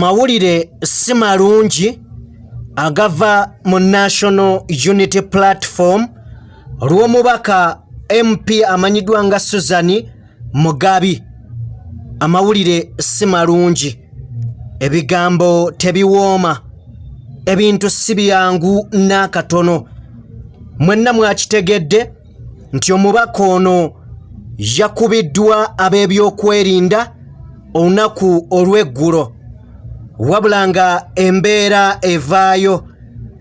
Amawulire si malungi agava mu National Unity Platform olw'omubaka MP amanyidwa nga Susan Mugabi. Amawulire si malungi, ebigambo tebiwooma, ebintu si byangu n'akatono. Mwenna mwakitegedde nti omubaka ono yakubiddwa ab'ebyokwerinda olunaku olw'eggulo, wabula nga embeera evaayo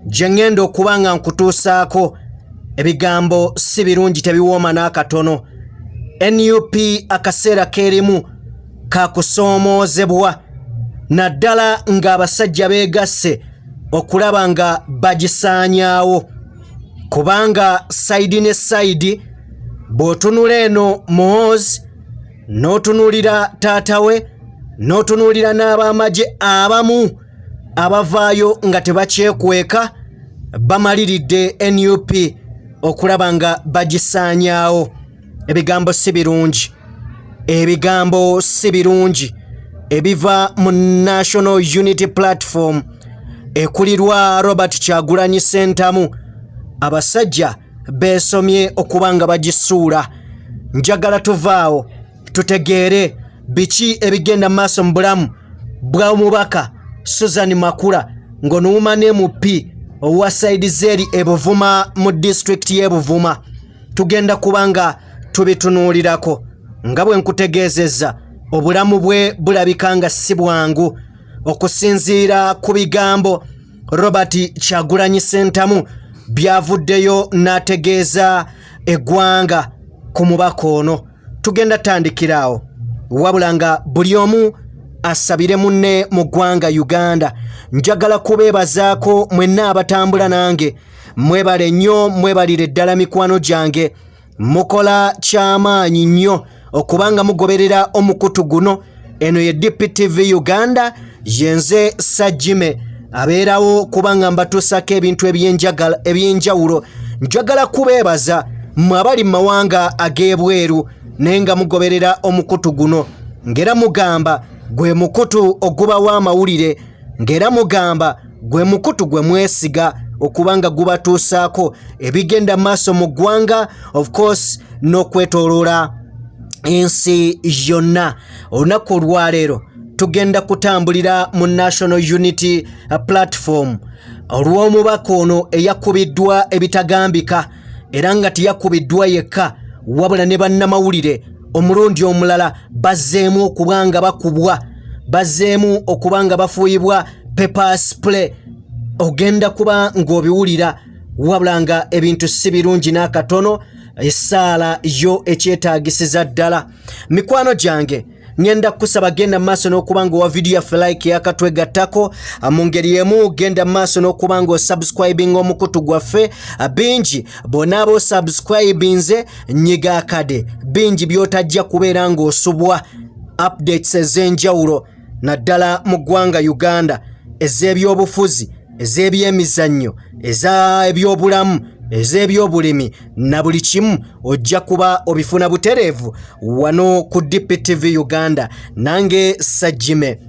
gye ngenda okuba nga nkutuusaako. Ebigambo si birungi, tebiwooma n'akatono. NUP akaseera keerimu kakusoomoozebwa, naddala ng'abasajja beegasse okulaba nga bagisaanyaawo, kubanga sayidi ne sayidi bw'otunula eno Muhoozi n'otunuulira taata we n'otunuulira n'ab'amagye abamu abavaayo nga tebakyekweka, bamaliridde NUP okulaba nga bagisaanyaawo. Ebigambo si birungi, ebigambo si birungi ebiva mu National Unity Platform ekulirwa Robert Kyagulanyi Ssentamu. Abasajja beesomye okuba nga bagisuula. Njagala tuvaawo tutegeere biki ebigenda maaso mu bulamu bwa mubaka Susan Makula ng'onuuma ne MP owa sayidi zeeri e Buvuma mu district y'e Buvuma. Tugenda kubanga tubitunuulirako. Nga bwe nkutegeezezza, obulamu bwe bulabika nga si bwangu okusinziira ku bigambo Robert Kyagulanyi Ssentamu byavuddeyo n'ategeeza eggwanga ku mubaka ono. Tugenda tandikiraawo, wabula nga buli omu asabire munne mu ggwanga Uganda. Njagala kubeebazaako mwenna abatambula nange. Mwebale nnyo, mwebalire ddala mikwano gyange. Mukola kyamaanyi nnyo okubanga mugoberera omukutu guno. Eno ye DPTV Uganda, yenze Sajjime abeerawo kubanga mbatuusako ebintu ebyenjawulo. Njagala kubeebaza mmwe abali mu mawanga ag'ebweru naye nga mugoberera omukutu guno, ng'era mugamba gwe mukutu ogubawo amawulire, ng'era mugamba gwe mukutu gwe mwesiga okubanga gubatuusaako ebigenda maaso mu ggwanga, of course n'okwetooloola ensi yonna. Olunaku olwaleero tugenda kutambulira mu National Unity Platform olw'omubaka ono eyakubiddwa ebitagambika, era nga teyakubiddwa yekka wabula ne bannamawulire omulundi omulala bazzeemu okuba nga bakubwa, bazzeemu okuba nga bafuuyibwa pepper spray. Ogenda kuba ng'obiwulira, wabula nga ebintu si birungi n'akatono. Essaala yo ekyetaagisiza ddala. Mikwano gyange, ngenda kusaba genda maaso n'okuba ng'owa video yaffe like yakatwegattako. Mu ngeri emu genda maaso n'okuba ng'osubscribing omukutu gwaffe. Bingi bonna ab'osubscribinze nyiga akade, bingi by'otajja kubeera ng'osubwa updates ez'enjawulo naddala mu ggwanga Uganda, ez'ebyobufuzi, ez'ebyemizannyo, ez'ebyobulamu, ez'ebyobulimi na buli kimu ojja kuba obifuna butereevu wano ku DPTV Uganda. Nange Sajjime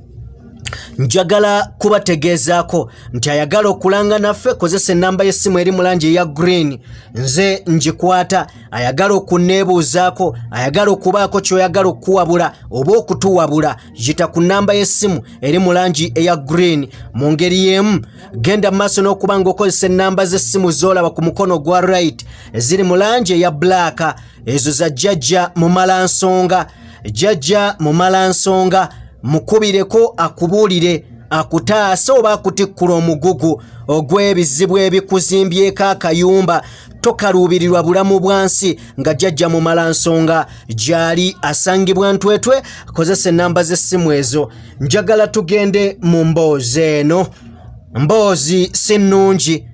njagala kubategeezaako nti ayagala okulanga naffe kozesa ennamba y'essimu eri mu langi eya green, nze ngikwata. Ayagala okunneebuuzaako, ayagala okubaako ky'oyagala okuwabula oba okutuwabula, yita ku nnamba y'essimu eri mu langi eya green. Mu ngeri y'emu genda maaso n'okuba ng'okozesa ennamba z'essimu z'olaba ku mukono gwa right eziri mu langi eya black. Ezo za jjajja mu malansonga, jjajja mu malansonga. Mukubireko akubuulire, akutaasa oba akutikkula omugugu ogw'ebizibu ebikuzimbyeko akayumba. Tokaluubirirwa bulamu bwansi nga jjajja mu malansonga gy'ali asangibwa Ntwetwe. Kozesa ennamba z'essimu ezo. Njagala tugende mu mboozi eno. Mboozi si nnungi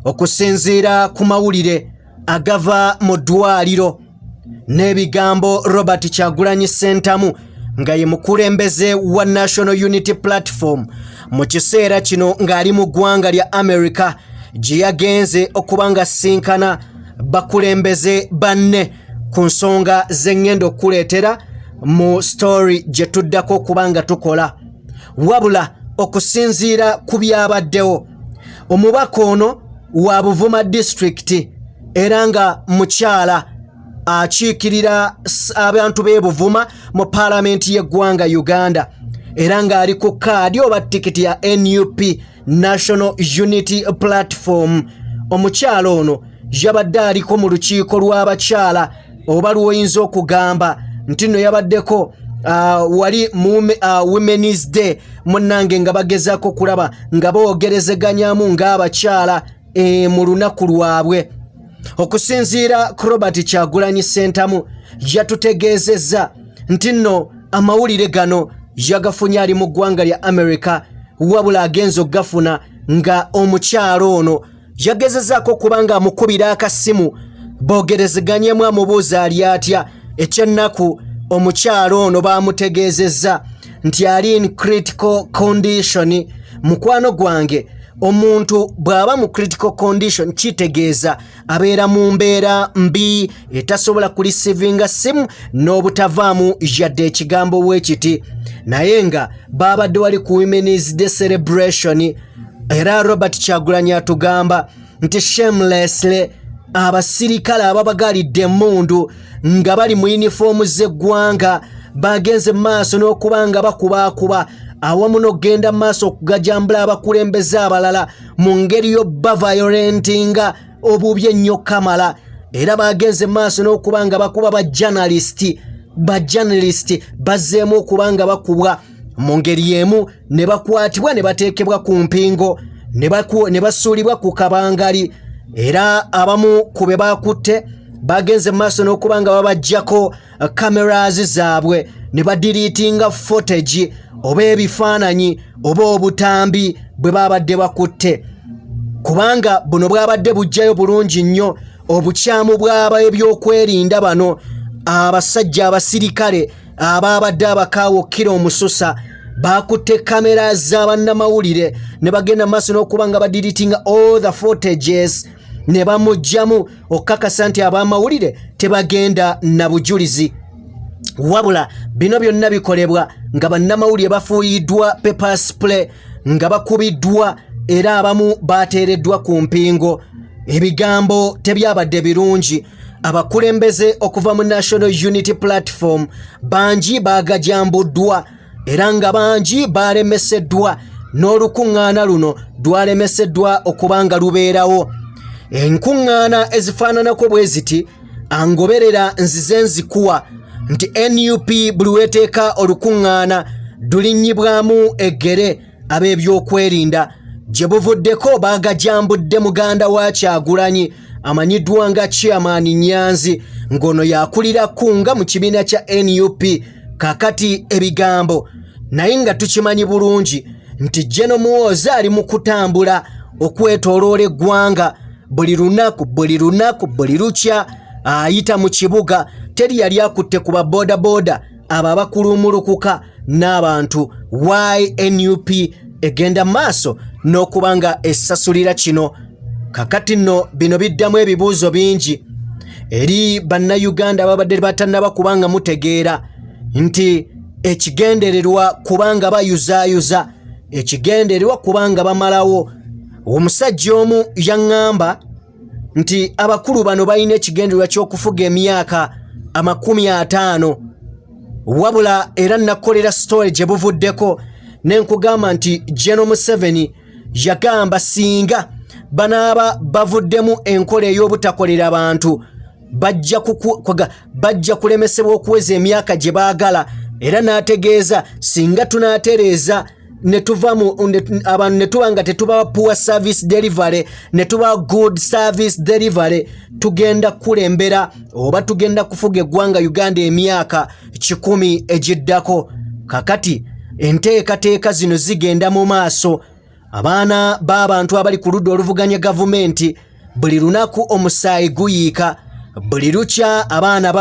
okusinziira ku mawulire agava mu ddwaliro n'ebigambo Robert Kyagulanyi Ssentamu nga ye mukulembeze wa National Unity Platform mu kiseera kino ng'ali mu ggwanga lya America, gye yagenze okuba nga sinkana bakulembeze banne ku nsonga z'engendo okuleetera mu story gye tuddako okuba nga tukola. Wabula okusinziira ku byabaddewo. Omubaka ono wa Buvuma District era nga mukyala akiikirira abantu b'e Buvuma mu paalamenti y'eggwanga Uganda era nga ali ku kaadi oba tikiti ya NUP National Unity Platform. Omukyala ono yabadde aliko mu lukiiko lw'abakyala oba lw'oyinza okugamba nti nno yabaddeko wali Women's Day munnange nga bagezaako kulaba nga boogerezeganyamu ng'abakyala mu lunaku lwabwe. Okusinziira ku Robert Kyagulanyi Ssentamu yatutegeezezza nti nno amawulire gano yagafunye ali mu ggwanga lya America wabula agenza okugafuna nga omukyala ono yagezezzaako kubanga amukubira akasimu boogerezeganyemu amubuuza ali atya. Ekyennaku omukyala ono bamutegeezezza nti ali in critical condition. Mukwano gwange omuntu bw'aba mu critical condition kitegeeza abeera mu mbeera mbi etasobola kulisivinga simu n'obutavaamu yadde ekigambo weekiti. Naye nga babadde wali ku Women's Day celebration era Robert Kyagulanyi atugamba nti shamelessly abasirikale ababagalidde emmundu nga bali mu yunifoomu z'eggwanga bagenze maaso n'okubanga bakubaakuba awamu n'okgenda maaso okugajambula abakulembeze abalala mu ngeri y'obba violentinga obubi ennyo kamala era bagenze maaso n'okubanga bakuba bajournalist bazzeemu okubanga bakubwa mu ngeri emu ne bakwatibwa ne bateekebwa ku mpingo ne basuulibwa ku kabangali era abamu ku be bakutte bagenze maaso n'okubanga babajjako cameras zaabwe ne badiriitinga footage oba ebifaananyi oba obutambi bwe babadde bakutte kubanga buno bwabadde bujjayo bulungi nnyo obukyamu bw'aba ebyokwerinda bano abasajja abasirikale ababadde abakaawo kkira omususa bakutte kamera z'abannamawulire ne bagenda maaso n'okubanga badiriitinga all the footages ne bamujjamu okukakasa nti ab'amawulire tebagenda na bujulizi wabula bino byonna bikolebwa nga bannamawulire bafuuyiddwa pepper spray nga bakubiddwa era abamu bateereddwa ku mpingo. Ebigambo tebyabadde birungi. Abakulembeze okuva mu National Unity Platform bangi baagajambuddwa era nga bangi baalemeseddwa n'olukuŋŋaana luno lwalemeseddwa okubanga lubeerawo. Enkuŋŋaana ezifaananako bwe ziti angoberera nzize nzikuwa nti NUP buli weeteeka olukuŋŋaana lulinnyibwamu eggere ab'ebyokwerinda. Gye buvuddeko baagajambudde muganda wa Kyagulanyi amanyiddwa nga Chairman Nyanzi ng'ono yakulira kunga mu kibiina kya NUP kakati ebigambo naye nga tukimanyi bulungi nti General Muhoozi ali mu kutambula okwetooloola eggwanga buli lunaku buli lukya ayita mu kibuga teri yali akutte ku baboodabooda abo abakulumulukuka n'abantu. Why NUP egenda maaso n'okubanga esasulira kino? Kakati nno bino biddamu ebibuuzo bingi eri bannayuganda ababadde batannaba kubanga mutegeera nti ekigendererwa kubanga bayuzaayuza, ekigendererwa kubanga bamalawo. Omusajja omu yaŋŋamba nti abakulu bano balina ekigendererwa ky'okufuga emyaka 50 wabula era nakolera story gye buvuddeko nenkugamba nti General Museveni yagamba singa banaaba bavuddemu enkola ey'obutakolera abantu bajja kulemesebwa okuweza emyaka gye baagala era n'ategeeza singa tunaatereeza abantu ne tuba nga tetuba poor service delivery ne tuba good service delivery tugenda kulembera oba tugenda kufuga eggwanga Uganda emyaka 10 egiddako. Kakati enteekateeka zino zigenda mu maaso. Abaana b'abantu abali ku ludda oluvuganya gavumenti buli lunaku omusaayi guyiika, buli lukya abaana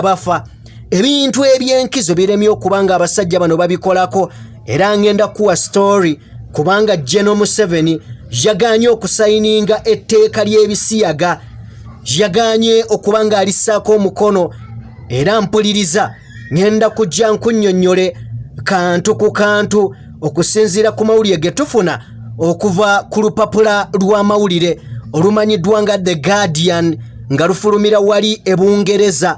bafa. Ebintu eby'enkizo biremye okubanga abasajja bano babikolako era ngenda kuwa story kubanga General Museveni yaganye okusayininga etteeka ly'ebisiyaga, yaganye okubanga alissaako omukono era mpuliriza ngenda kujja nkunnyonnyole kantu ku kantu okusinziira ku mawulire ge tufuna okuva ku lupapula lw'amawulire olumanyiddwa nga The Guardian nga lufulumira wali e Bungereza,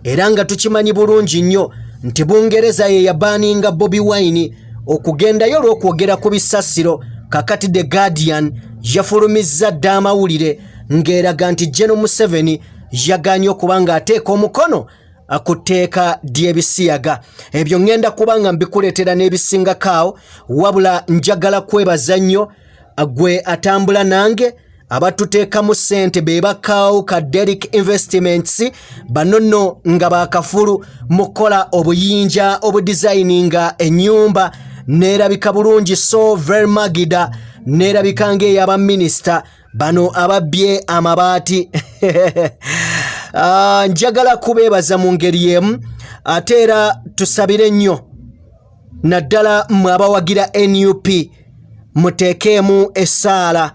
era nga tukimanyi bulungi nnyo nti Bungereza ye yabaninga Bobi Wine okugendayo olw'okwogera ku bisasiro. Kakati The Guardian yafulumizza dda amawulire ng'eraga nti General Museveni yaganye okuba ng'ateeka omukono ku tteeka ly'ebisiyaga. Ebyo ngenda kuba nga mbikuleetera n'ebisingakaawo, wabula njagala kwebaza nnyo gwe atambula nange abatuteekamu ssente be bakaawo ka Derrick Investments, bano nno nga bakafulu mu kukola obuyinja obudesigninga ennyumba neerabika bulungi, so very magida, neerabika ng'ey'abaminisita bano ababbye amabaati. Njagala kubeebaza mu ngeri y'emu, ate era tusabire nnyo naddala mmwe abawagira NUP muteekeemu essaala,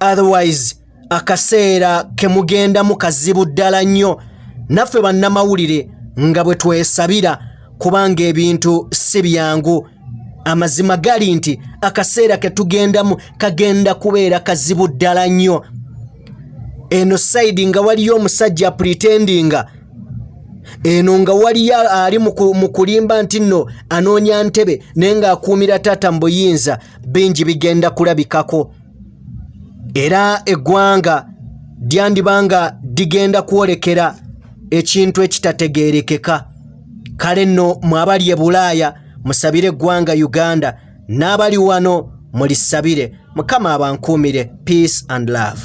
otherwise akaseera ke mugendamu kazibu ddala nnyo naffe bannamawulire nga bwe twesabira, kubanga ebintu si byangu. Amazima gali nti akaseera ke tugendamu kagenda kubeera kazibu ddala nnyo. Eno side nga waliyo omusajja pretendinga, eno nga waliyo ali mu kulimba nti nno anoonya ntebe naye ng'akuumira taata mu buyinza, bingi bigenda kulabikako. Era eggwanga lyandibanga ligenda kwolekera ekintu ekitategeerekeka. Kale nno mwabali e Bulaaya musabire eggwanga Uganda, n'abali wano mulisabire. Mukama abankuumire. Peace and love.